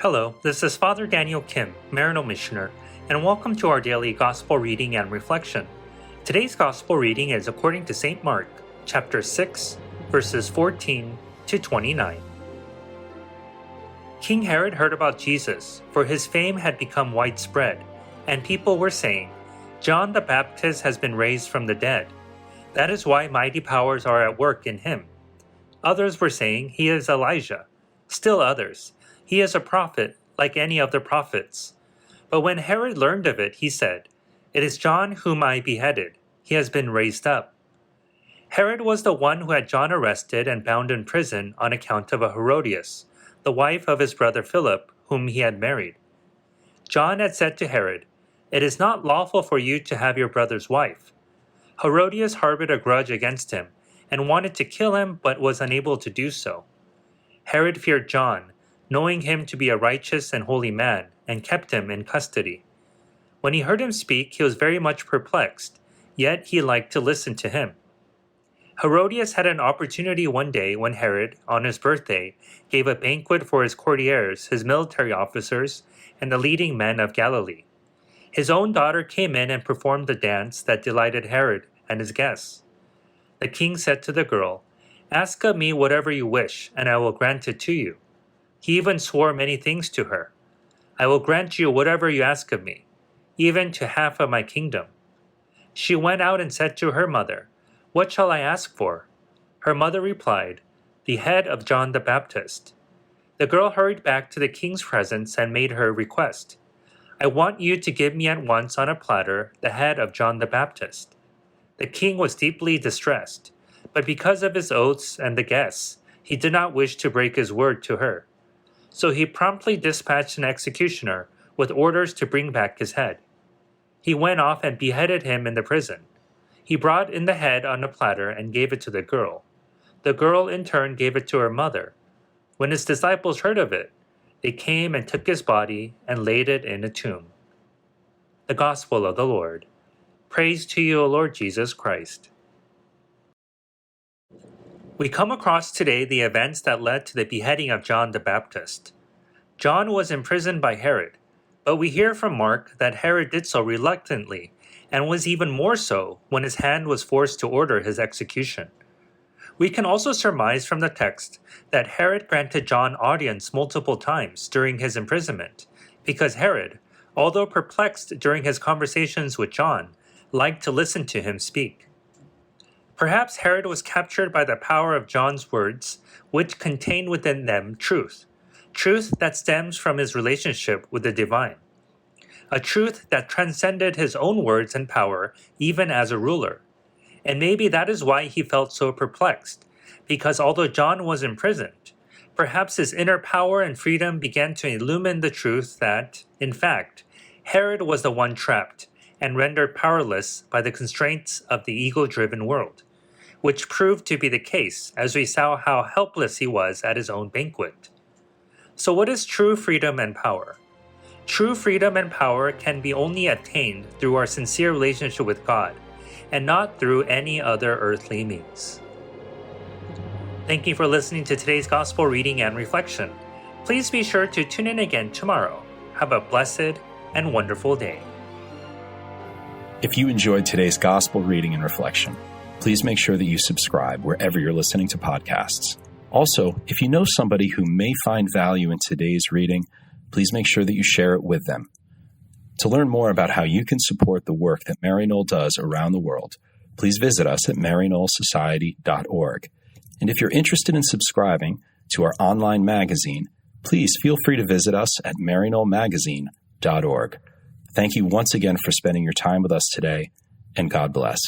Hello, this is Father Daniel Kim, Maryknoll Missioner, and welcome to our daily Gospel reading and reflection. Today's Gospel reading is according to St. Mark, chapter 6, verses 14 to 29. King Herod heard about Jesus, for his fame had become widespread, and people were saying, "John the Baptist has been raised from the dead. That is why mighty powers are at work in him." Others were saying, "He is Elijah." Still others, "He is a prophet, like any of the prophets." But when Herod learned of it, he said, "It is John whom I beheaded. He has been raised up." Herod was the one who had John arrested and bound in prison on account of a Herodias, the wife of his brother Philip, whom he had married. John had said to Herod, "It is not lawful for you to have your brother's wife." Herodias harbored a grudge against him and wanted to kill him but was unable to do so. Herod feared John, knowing him to be a righteous and holy man, and kept him in custody. When he heard him speak, he was very much perplexed, yet he liked to listen to him. Herodias had an opportunity one day when Herod, on his birthday, gave a banquet for his courtiers, his military officers, and the leading men of Galilee. His own daughter came in and performed the dance that delighted Herod and his guests. The king said to the girl, "Ask of me whatever you wish, and I will grant it to you." He even swore many things to her. "I will grant you whatever you ask of me, even to half of my kingdom." She went out and said to her mother, "What shall I ask for?" Her mother replied, "The head of John the Baptist." The girl hurried back to the king's presence and made her request. "I want you to give me at once on a platter the head of John the Baptist." The king was deeply distressed, but because of his oaths and the guests, he did not wish to break his word to her. So he promptly dispatched an executioner with orders to bring back his head. He went off and beheaded him in the prison. He brought in the head on a platter and gave it to the girl. The girl in turn gave it to her mother. When his disciples heard of it, they came and took his body and laid it in a tomb. The Gospel of the Lord. Praise to you, O Lord Jesus Christ. We come across today the events that led to the beheading of John the Baptist. John was imprisoned by Herod, but we hear from Mark that Herod did so reluctantly, and was even more so when his hand was forced to order his execution. We can also surmise from the text that Herod granted John audience multiple times during his imprisonment, because Herod, although perplexed during his conversations with John, liked to listen to him speak. Perhaps Herod was captured by the power of John's words, which contained within them truth that stems from his relationship with the divine, a truth that transcended his own words and power even as a ruler. And maybe that is why he felt so perplexed, because although John was imprisoned, perhaps his inner power and freedom began to illumine the truth that, in fact, Herod was the one trapped and rendered powerless by the constraints of the ego-driven world, which proved to be the case as we saw how helpless he was at his own banquet. So what is true freedom and power? True freedom and power can be only attained through our sincere relationship with God, and not through any other earthly means. Thank you for listening to today's Gospel reading and reflection. Please be sure to tune in again tomorrow. Have a blessed and wonderful day. If you enjoyed today's Gospel reading and reflection, please make sure that you subscribe wherever you're listening to podcasts. Also, if you know somebody who may find value in today's reading, please make sure that you share it with them. To learn more about how you can support the work that Maryknoll does around the world, please visit us at maryknollsociety.org. And if you're interested in subscribing to our online magazine, please feel free to visit us at maryknollmagazine.org. Thank you once again for spending your time with us today, and God bless.